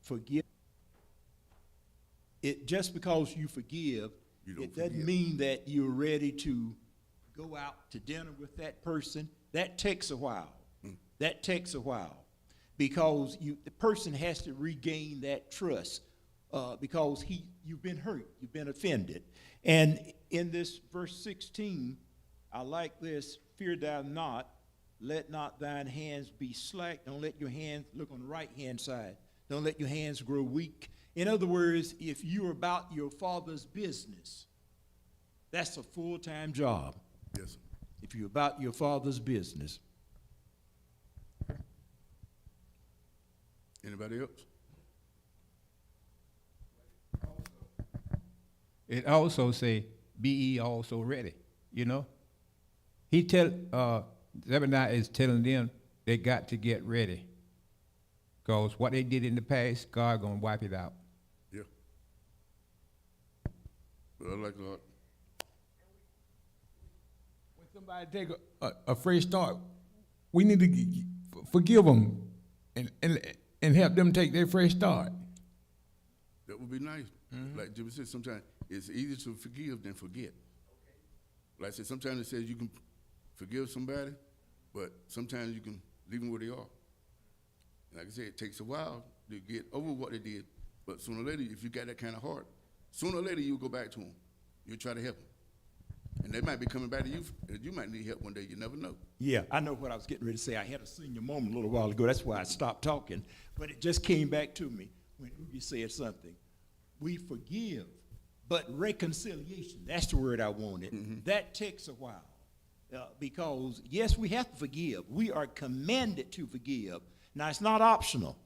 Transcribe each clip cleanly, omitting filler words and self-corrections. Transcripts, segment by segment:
forgive. It just because you forgive, it doesn't forgive. mean that you're ready to go out to dinner with that person. That takes a while. That takes a while because the person has to regain that trust because you've been hurt, you've been offended. And in this verse 16, I like this: fear thou not, let not thine hands be slack. Don't let your hands look on the right hand side. Don't let your hands grow weak. In other words, if you're about your Father's business, that's a full-time job. Yes, sir. If you're about your Father's business. Anybody else? It also say, be ye also ready, you know? Zephaniah is telling them they got to get ready. Because what they did in the past, God gonna wipe it out. Yeah. Well, like God. When somebody take a fresh start, we need to forgive them and help them take their fresh start. That would be nice. Like Jimmy said, sometimes it's easier to forgive than forget. Like I said, sometimes it says you can forgive somebody, but sometimes you can leave them where they are. Like I said, it takes a while to get over what they did, but sooner or later, if you got that kind of heart, sooner or later you'll go back to them. You'll try to help them. And they might be coming back to you. You might need help one day. You never know. Yeah, I know what I was getting ready to say. I had a senior moment a little while ago. That's why I stopped talking. But it just came back to me when you said something. We forgive, but reconciliation, that's the word I wanted. That takes a while. Because, yes, we have to forgive. We are commanded to forgive. Now, it's not optional.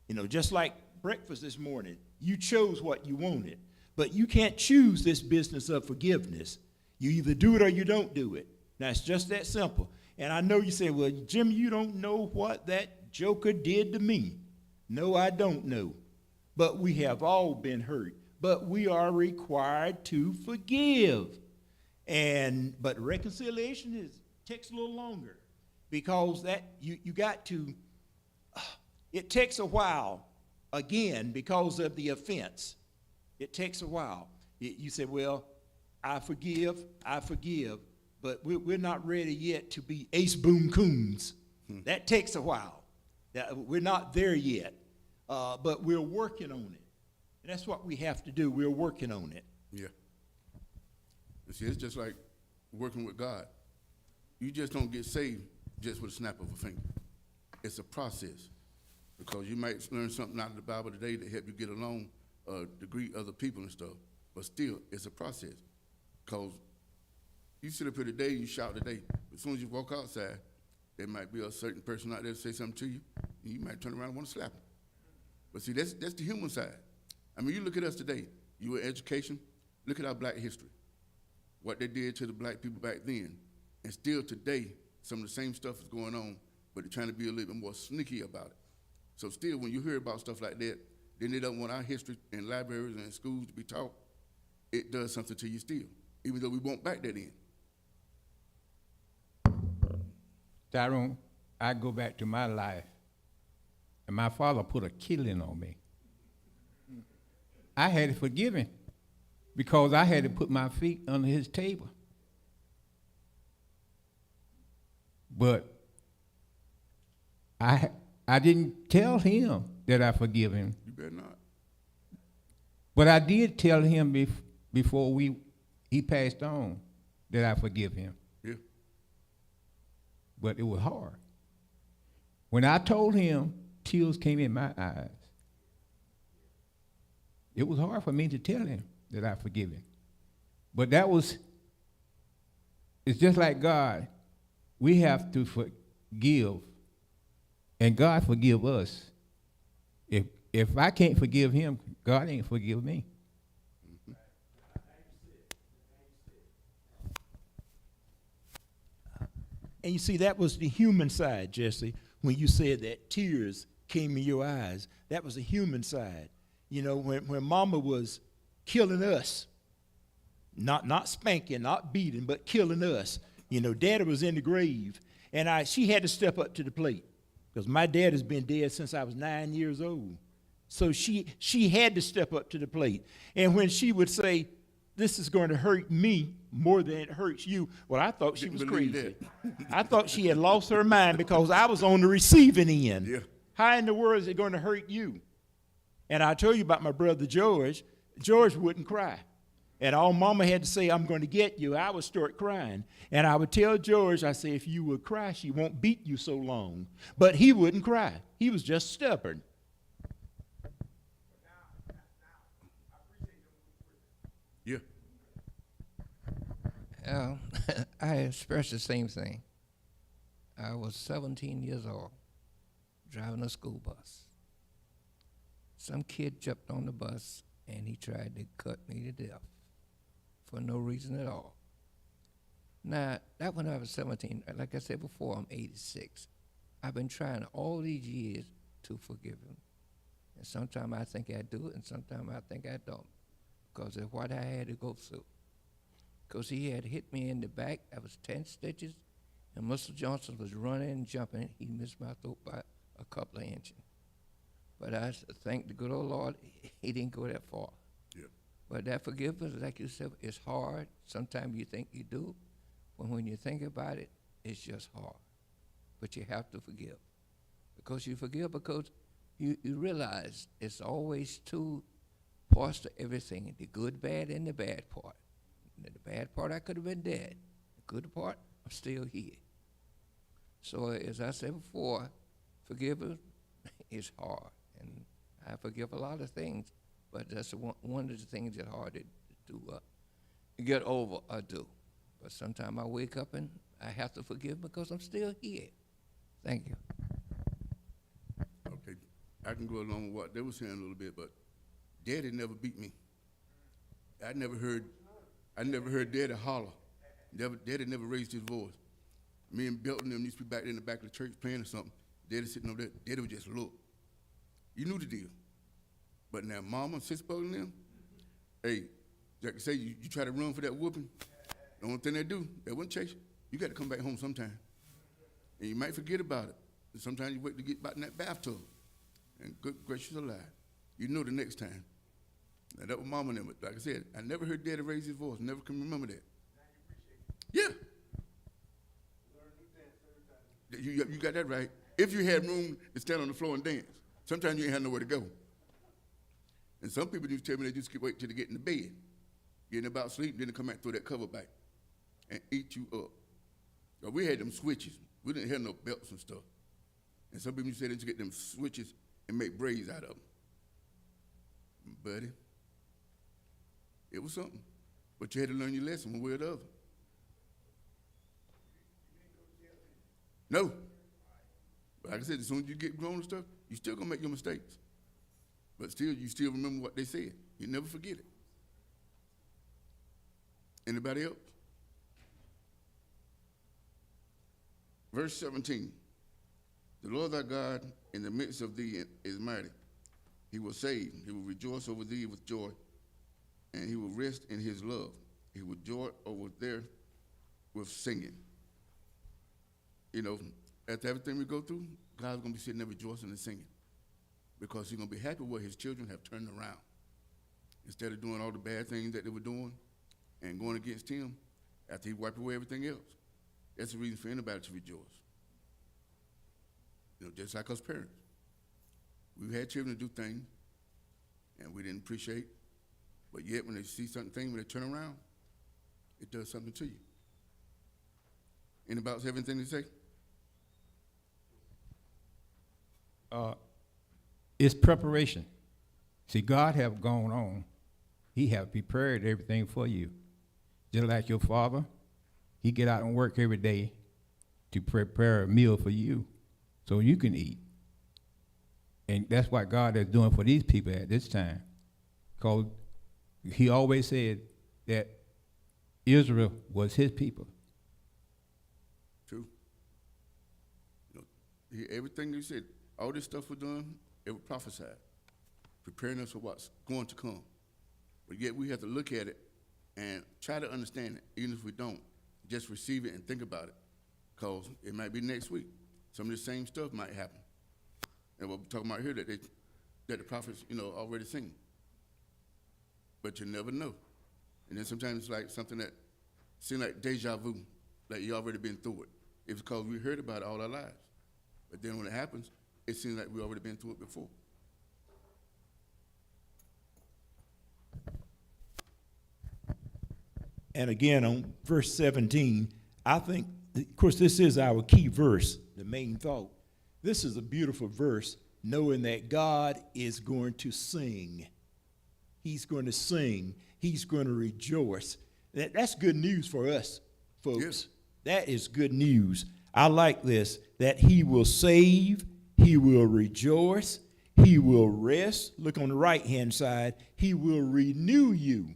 You know, just like breakfast this morning, you chose what you wanted. But you can't choose this business of forgiveness. You either do it or you don't do it. Now, it's just that simple. And I know you say, well, Jim, you don't know what that joker did to me. No, I don't know. But we have all been hurt. But we are required to forgive. But reconciliation takes a little longer because that you got to, it takes a while, again, because of the offense. It takes a while. You say, well, I forgive, but we're not ready yet to be ace boom coons. That takes a while. We're not there yet, but we're working on it. And that's what we have to do. We're working on it. Yeah. You see, it's just like working with God. You just don't get saved just with a snap of a finger. It's a process. Because you might learn something out of the Bible today to help you get along, to greet other people and stuff. But still, it's a process. Because you sit up here today, you shout today. As soon as you walk outside, there might be a certain person out there to say something to you, and you might turn around and want to slap them. But see, that's the human side. I mean, you look at us today. You in education, look at our black history. What they did to the black people back then. And still today, some of the same stuff is going on, but they're trying to be a little bit more sneaky about it. So still, when you hear about stuff like that, then they don't want our history in libraries and in schools to be taught. It does something to you still, even though we won't back that in. Tyrone, I go back to my life, and my father put a killing on me. I had to forgive him because I had to put my feet under his table. But I didn't tell him that I forgive him. You better not. But I did tell him before he passed on that I forgive him. Yeah. But it was hard. When I told him, tears came in my eyes. It was hard for me to tell him that I forgive him. But it's just like God. We have to forgive, and God forgive us. If I can't forgive him, God ain't forgive me. And you see, that was the human side, Jesse, when you said that tears came in your eyes. That was the human side. You know, when Mama was killing us, not spanking, not beating, but killing us. You know, Daddy was in the grave, and she had to step up to the plate because my dad has been dead since I was 9 years old. So she had to step up to the plate. And when she would say, this is going to hurt me more than it hurts you, well, I thought she was Didn't believe crazy. that. I thought she had lost her mind because I was on the receiving end. Yeah. How in the world is it going to hurt you? And I told you about my brother George. George wouldn't cry. And all Mama had to say, I'm going to get you, I would start crying. And I would tell George, I say, if you would cry, she won't beat you so long. But he wouldn't cry. He was just stubborn. Yeah. I expressed the same thing. I was 17 years old, driving a school bus. Some kid jumped on the bus and he tried to cut me to death for no reason at all. Now, that when I was 17, like I said before, I'm 86. I've been trying all these years to forgive him. And sometimes I think I do it, and sometimes I think I don't, because of what I had to go through. Because he had hit me in the back, I was 10 stitches, and Mr. Johnson was running and jumping. He missed my throat by a couple of inches. But I thank the good old Lord, he didn't go that far. Yeah. But that forgiveness, like you said, is hard. Sometimes you think you do, but when you think about it, it's just hard. But you have to forgive. Because you forgive because you realize it's always two parts to everything, the good, bad, and the bad part. The bad part, I could have been dead. The good part, I'm still here. So as I said before, forgiveness is hard. And I forgive a lot of things, but that's one of the things that's hard to get over or do. But sometimes I wake up and I have to forgive because I'm still here. Thank you. Okay. I can go along with what they were saying a little bit, but Daddy never beat me. I never heard Daddy holler. Daddy never raised his voice. Me and Belton and them used to be back in the back of the church playing or something. Daddy sitting over there, Daddy would just look. You knew the deal. But now Mama, Sister and them, hey, like I say, you try to run for that whooping, the only thing they do, they wouldn't chase you. You got to come back home sometime. And you might forget about it. And sometimes you wait to get back in that bathtub. And good gracious alive, you know the next time. Now that was Mama and them. But like I said, I never heard Daddy raise his voice. Never can remember that. Yeah. You got that right. If you had room to stand on the floor and dance, sometimes you ain't had nowhere to go. And some people used to tell me they just wait till they get in the bed, getting about sleep, then they come back and throw that cover back and eat you up. So we had them switches. We didn't have no belts and stuff. And some people used to say they used to get them switches and make braids out of them. Buddy, it was something. But you had to learn your lesson one way or the other. No. But like I said, as soon as you get grown and stuff, you still gonna make your mistakes. But still, you still remember what they said. You never forget it. Anybody else? Verse 17. The Lord thy God in the midst of thee is mighty. He will save. He will rejoice over thee with joy, and he will rest in his love. He will joy over there with singing. You know, after everything we go through, God's going to be sitting there rejoicing and singing because he's going to be happy where his children have turned around. Instead of doing all the bad things that they were doing and going against him after he wiped away everything else. That's the reason for anybody to rejoice. You know, just like us parents. We've had children do things and we didn't appreciate, but yet when they see something, when they turn around, it does something to you. Anybody else have anything to say? It's preparation. See, God have gone on. He have prepared everything for you. Just like your father, he get out and work every day to prepare a meal for you so you can eat. And that's what God is doing for these people at this time. Because he always said that Israel was his people. True. You know, everything you said, all this stuff was done, it was prophesied, preparing us for what's going to come. But yet we have to look at it and try to understand it, even if we don't. Just receive it and think about it, because it might be next week. Some of the same stuff might happen. And what we're talking about here, that that the prophets, already seen. But you never know. And then sometimes it's like something that seems like deja vu, like you already been through it. It's because we heard about it all our lives. But then when it happens, it seems like we already been through it before. And again, on verse 17, I think, of course, this is our key verse, the main thought. This is a beautiful verse, knowing that God is going to sing. He's going to sing. He's going to rejoice. That's good news for us, folks. Yes. That is good news. I like this, that he will save, he will rejoice, he will rest. Look on the right-hand side. He will renew you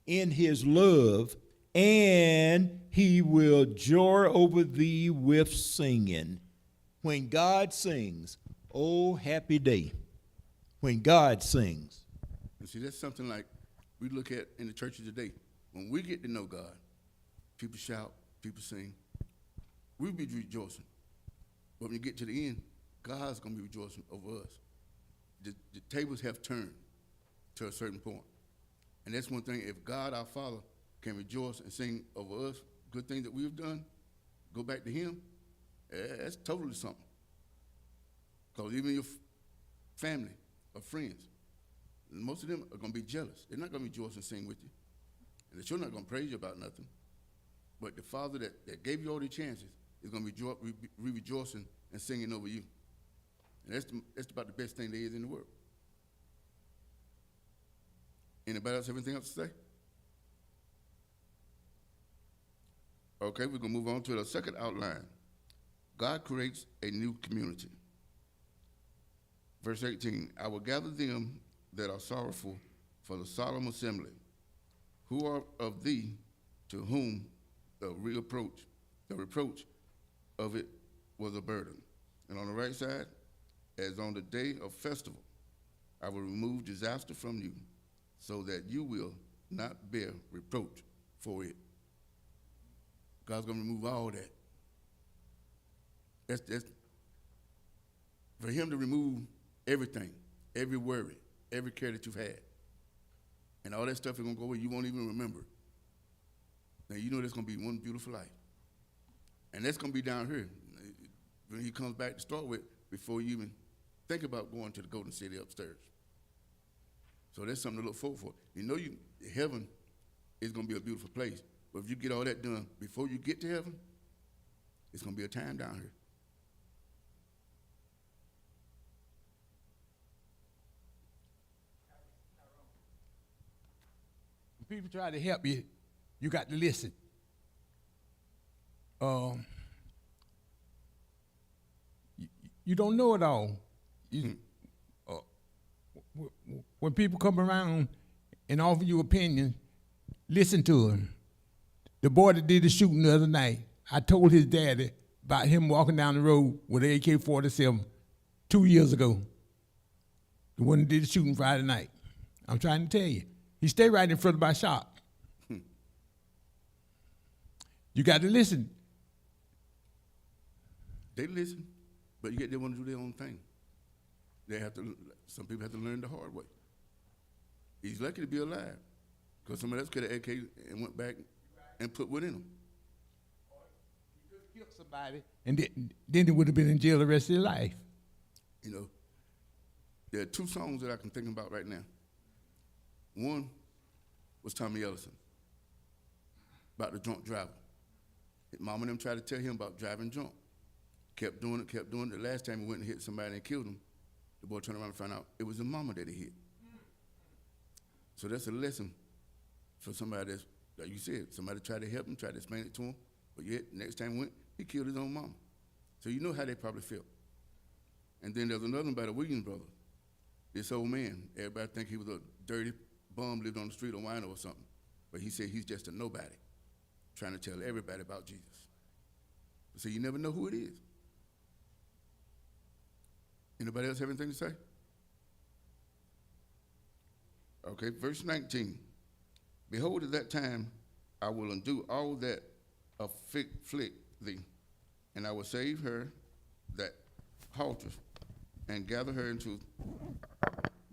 in his love, and he will joy over thee with singing. When God sings, oh, happy day. When God sings. And see, that's something like we look at in the churches today. When we get to know God, people shout, people sing, we'll be rejoicing. But when you get to the end, God's going to be rejoicing over us. The tables have turned to a certain point. And that's one thing, if God, our Father, can rejoice and sing over us, good things that we've done, go back to him, that's totally something. Because even your family or friends, most of them are going to be jealous. They're not going to rejoice and sing with you. And they're sure not going to praise you about nothing. But the Father that gave you all the chances is going to be rejoicing and singing over you. And that's about the best thing there is in the world. Anybody else have anything else to say? Okay, we're going to move on to the second outline. God creates a new community. Verse 18, I will gather them that are sorrowful for the solemn assembly, who are of thee, to whom the reproach of it was a burden. And on the right side, as on the day of festival, I will remove disaster from you, so that you will not bear reproach for it. God's going to remove all that. That's for him to remove everything, every worry, every care that you've had. And all that stuff is going to go away. You won't even remember. Now, you know there's going to be one beautiful life. And that's going to be down here. When he comes back to start with, before you even think about going to the Golden City upstairs. So that's something to look forward for. You know, heaven is going to be a beautiful place. But if you get all that done before you get to heaven, it's going to be a time down here. When people try to help you, you got to listen. You don't know it all. When people come around and offer you opinions, listen to them. The boy that did the shooting the other night, I told his daddy about him walking down the road with an AK-47 2 years ago. The one that did the shooting Friday night. I'm trying to tell you. He stayed right in front of my shop. You got to listen. They listen, but yet they want to do their own thing. Some people have to learn the hard way. He's lucky to be alive, because somebody else could have AK and went back and put within him. He could have killed somebody, and then he would have been in jail the rest of his life. You know, there are two songs that I can think about right now. One was Tommy Ellison, about the drunk driver. His mom and them tried to tell him about driving drunk. Kept doing it. The last time he went and hit somebody and killed him, the boy turned around and found out it was his mama that he hit. So that's a lesson for somebody that's, like you said, somebody tried to help him, tried to explain it to him, but yet next time he went, he killed his own mama. So you know how they probably felt. And then there's another one by the Williams brothers. This old man, everybody think he was a dirty bum, lived on the street of wino or something. But he said he's just a nobody, trying to tell everybody about Jesus. So you never know who it is. Anybody else have anything to say? Okay, verse 19. Behold, at that time I will undo all that afflict thee, and I will save her that halteth, and gather her into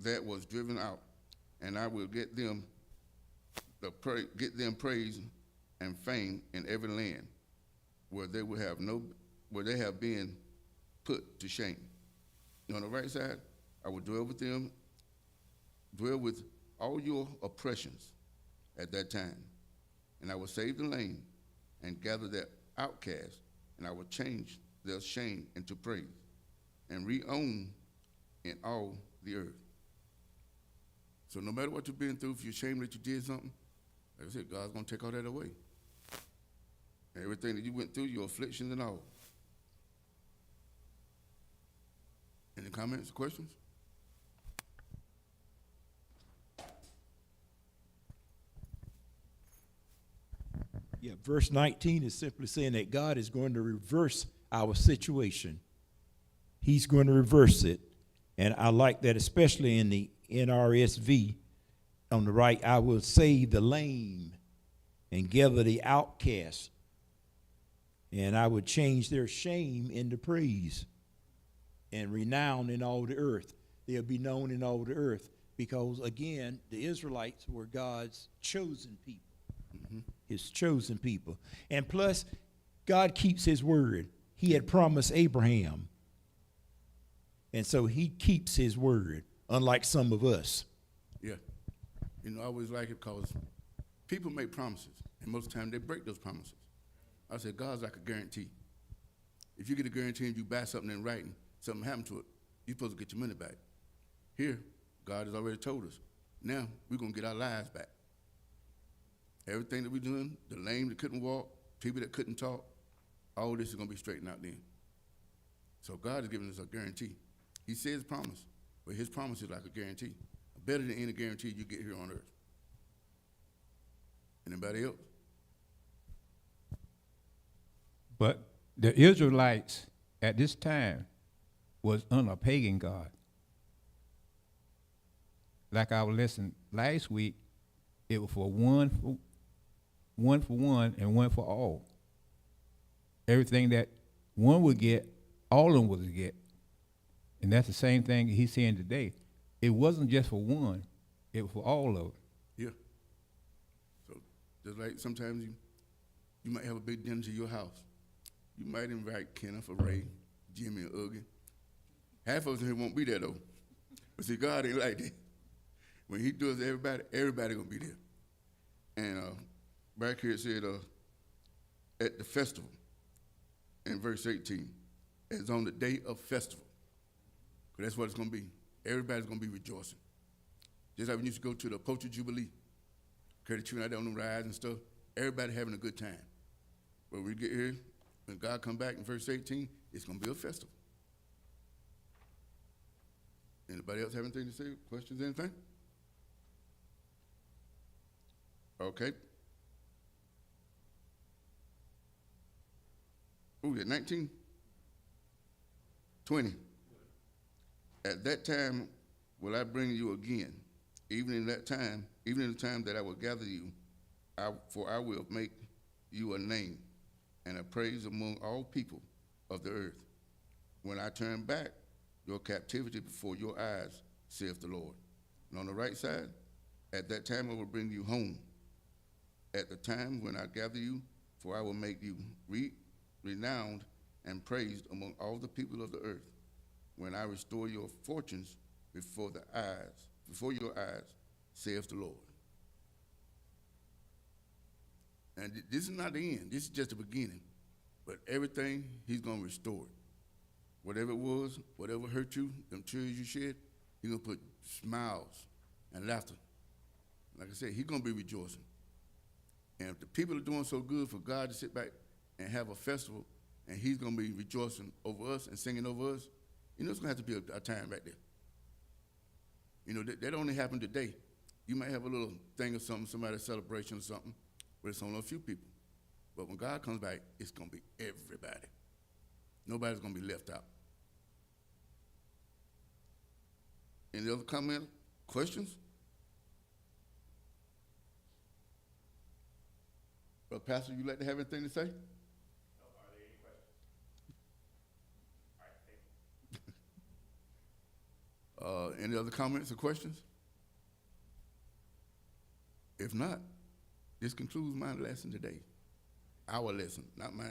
that was driven out, and I will get them praise and fame in every land where they have been put to shame. On the right side, I will dwell with all your oppressions at that time, and I will save the lame and gather their outcasts, and I will change their shame into praise and reown in all the earth. So no matter what you've been through, if you're ashamed that you did something, like I said, God's going to take all that away. Everything that you went through, your afflictions and all. Any comments, questions? Yeah, verse 19 is simply saying that God is going to reverse our situation. He's going to reverse it. And I like that, especially in the NRSV on the right. I will save the lame and gather the outcast, and I would change their shame into praise and renown in all the earth. They'll be known in all the earth because, again, the Israelites were God's chosen people. His chosen people. And plus, God keeps his word. He had promised Abraham. And so he keeps his word, unlike some of us. Yeah. I always like it because people make promises, and most of the time they break those promises. I said, God's like a guarantee. If you get a guarantee and you buy something in writing, something happened to it, you're supposed to get your money back. Here, God has already told us. Now, we're going to get our lives back. Everything that we're doing, the lame that couldn't walk, people that couldn't talk, all this is going to be straightened out then. So God is giving us a guarantee. He says promise, but his promise is like a guarantee. Better than any guarantee you get here on earth. Anybody else? But the Israelites at this time was under a pagan god. Like our lesson last week, it was for one for one and one for all. Everything that one would get, all of them would get. And that's the same thing he's saying today. It wasn't just for one, it was for all of them. Yeah. So just like sometimes you might have a big dinner to your house. You might invite Kenneth or Ray, Jimmy or Ugly. Half of us here won't be there though. But see, God ain't like that. When he does everybody gonna be there. And back here it said at the festival in verse 18, it's on the day of festival. Because that's what it's gonna be. Everybody's gonna be rejoicing. Just like we used to go to the Poacher Jubilee, carry the children out there on the rides and stuff, everybody having a good time. But when we get here, when God come back in verse 18, it's gonna be a festival. Anybody else have anything to say? Questions, anything? Okay. Oh, yeah, 19? 20. At that time will I bring you again, even in the time that I will gather you, for I will make you a name and a praise among all people of the earth. When I turn back your captivity before your eyes, saith the Lord. And on the right side, at that time I will bring you home. At the time when I gather you, for I will make you renowned and praised among all the people of the earth. When I restore your fortunes before your eyes, saith the Lord. And this is not the end. This is just the beginning. But everything, he's going to restore it. Whatever it was, whatever hurt you, them tears you shed, he's going to put smiles and laughter. Like I said, he's going to be rejoicing. And if the people are doing so good for God to sit back and have a festival, and he's going to be rejoicing over us and singing over us, it's going to have to be a time right there. That only happened today. You might have a little thing or something, somebody's celebration or something, but it's only a few people. But when God comes back, it's going to be everybody. Nobody's going to be left out. Any other comment, questions? Well, Pastor, you like to have anything to say? No, are there any questions? All right, thank Any other comments or questions? If not, this concludes my lesson today. Our lesson, not mine.